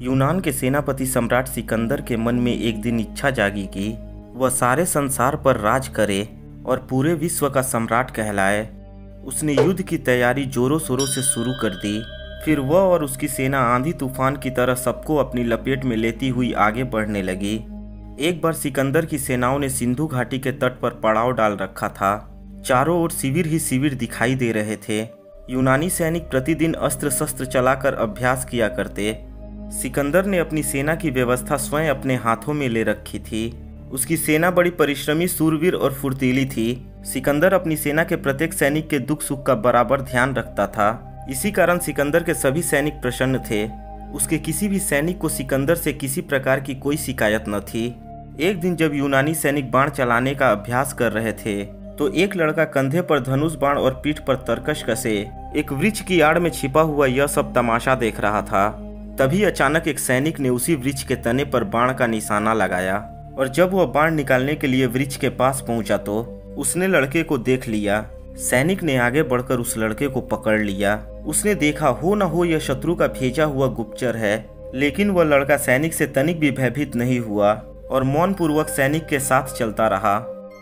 यूनान के सेनापति सम्राट सिकंदर के मन में एक दिन इच्छा जागी कि वह सारे संसार पर राज करे और पूरे विश्व का सम्राट कहलाए। उसने युद्ध की तैयारी जोरों शोरों से शुरू कर दी। फिर वह और उसकी सेना आंधी तूफान की तरह सबको अपनी लपेट में लेती हुई आगे बढ़ने लगी। एक बार सिकंदर की सेनाओं ने सिंधु घाटी के तट पर पड़ाव डाल रखा था। चारों ओर शिविर ही शिविर दिखाई दे रहे थे। यूनानी सैनिक प्रतिदिन अस्त्र शस्त्र चलाकर अभ्यास किया करते। सिकंदर ने अपनी सेना की व्यवस्था स्वयं अपने हाथों में ले रखी थी। उसकी सेना बड़ी परिश्रमी, शूरवीर और फुर्तीली थी। सिकंदर अपनी सेना के प्रत्येक सैनिक के दुख सुख का बराबर ध्यान रखता था। इसी कारण सिकंदर के सभी सैनिक प्रसन्न थे। उसके किसी भी सैनिक को सिकंदर से किसी प्रकार की कोई शिकायत न थी। एक दिन जब यूनानी सैनिक बाण चलाने का अभ्यास कर रहे थे तो एक लड़का कंधे पर धनुष बाण और पीठ पर तरकश कसे एक वृक्ष की आड़ में छिपा हुआ यह सब तमाशा देख रहा था। तभी अचानक एक सैनिक ने उसी वृक्ष के तने पर बाण का निशाना लगाया और जब वह बाण निकालने के लिए वृक्ष के पास पहुंचा तो उसने लड़के को देख लिया। सैनिक ने आगे बढ़कर उस लड़के को पकड़ लिया। उसने देखा हो न हो यह शत्रु का भेजा हुआ गुप्तचर है, लेकिन वह लड़का सैनिक से तनिक भी भयभीत नहीं हुआ और मौन पूर्वक सैनिक के साथ चलता रहा।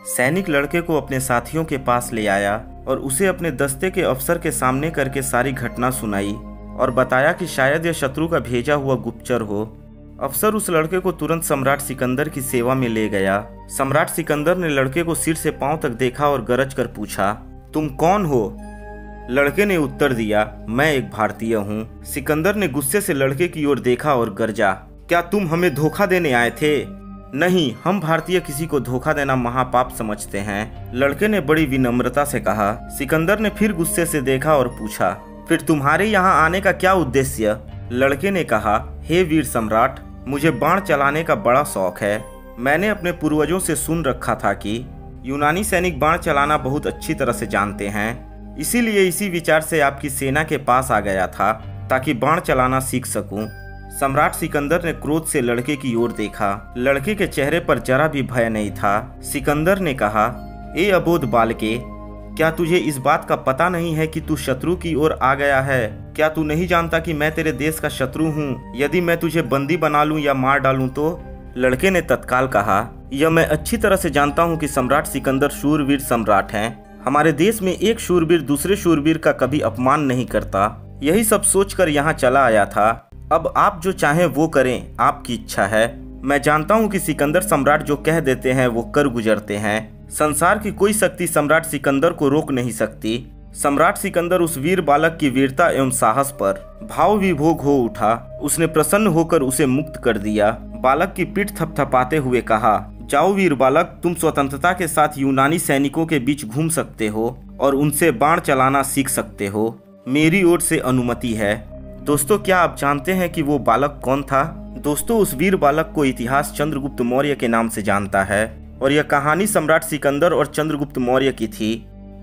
सैनिक लड़के को अपने साथियों के पास ले आया और उसे अपने दस्ते के अफसर के सामने करके सारी घटना सुनाई और बताया कि शायद यह शत्रु का भेजा हुआ गुप्तचर हो। अफसर उस लड़के को तुरंत सम्राट सिकंदर की सेवा में ले गया। सम्राट सिकंदर ने लड़के को सिर से पांव तक देखा और गरज कर पूछा, तुम कौन हो? लड़के ने उत्तर दिया, मैं एक भारतीय हूँ। सिकंदर ने गुस्से से लड़के की ओर देखा और गरजा, क्या तुम हमें धोखा देने आए थे? नहीं, हम भारतीय किसी को धोखा देना महापाप समझते हैं। लड़के ने बड़ी विनम्रता से कहा। सिकंदर ने फिर गुस्से से देखा और पूछा, फिर तुम्हारे यहाँ आने का क्या उद्देश्य? लड़के ने कहा, हे वीर सम्राट, मुझे बाण चलाने का बड़ा शौक है। मैंने अपने पूर्वजों से सुन रखा था कि यूनानी सैनिक बाण चलाना बहुत अच्छी तरह से जानते हैं। इसीलिए इसी विचार से आपकी सेना के पास आ गया था ताकि बाण चलाना सीख सकूं। सम्राट सिकंदर ने क्रोध से लड़के की ओर देखा। लड़के के चेहरे पर जरा भी भय नहीं था। सिकंदर ने कहा, ए अबोध बालके, क्या तुझे इस बात का पता नहीं है कि तू शत्रु की ओर आ गया है? क्या तू नहीं जानता कि मैं तेरे देश का शत्रु हूँ? यदि मैं तुझे बंदी बना लूं या मार डालूं तो? लड़के ने तत्काल कहा, यह मैं अच्छी तरह से जानता हूँ कि सम्राट सिकंदर शूरवीर सम्राट हैं। हमारे देश में एक शूरवीर दूसरे शूरवीर का कभी अपमान नहीं करता। यही सब सोचकर यहाँ चला आया था। अब आप जो चाहें वो करें, आपकी इच्छा है। मैं जानता हूँ कि सिकंदर सम्राट जो कह देते हैं वो कर गुजरते हैं। संसार की कोई शक्ति सम्राट सिकंदर को रोक नहीं सकती। सम्राट सिकंदर उस वीर बालक की वीरता एवं साहस पर भाव विभोग हो उठा। उसने प्रसन्न होकर उसे मुक्त कर दिया। बालक की पीठ थपथपाते हुए कहा, जाओ वीर बालक, तुम स्वतंत्रता के साथ यूनानी सैनिकों के बीच घूम सकते हो और उनसे बाण चलाना सीख सकते हो। मेरी ओर से अनुमति है। दोस्तों, क्या आप जानते हैं कि वो बालक कौन था? दोस्तों, उस वीर बालक को इतिहास चंद्रगुप्त मौर्य के नाम से जानता है और यह कहानी सम्राट सिकंदर और चंद्रगुप्त मौर्य की थी।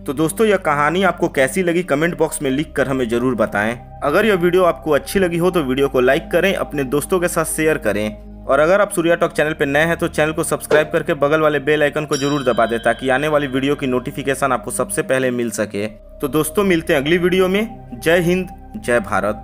तो दोस्तों, यह कहानी आपको कैसी लगी कमेंट बॉक्स में लिख कर हमें जरूर बताएं। अगर यह वीडियो आपको अच्छी लगी हो तो वीडियो को लाइक करें, अपने दोस्तों के साथ शेयर करें और अगर आप सूर्या टॉक चैनल पर नए हैं तो चैनल को सब्सक्राइब करके बगल वाले बेल आइकन को जरूर दबा दें ताकि आने वाली वीडियो की नोटिफिकेशन आपको सबसे पहले मिल सके। तो दोस्तों, मिलते हैं अगली वीडियो में। जय हिंद, जय भारत।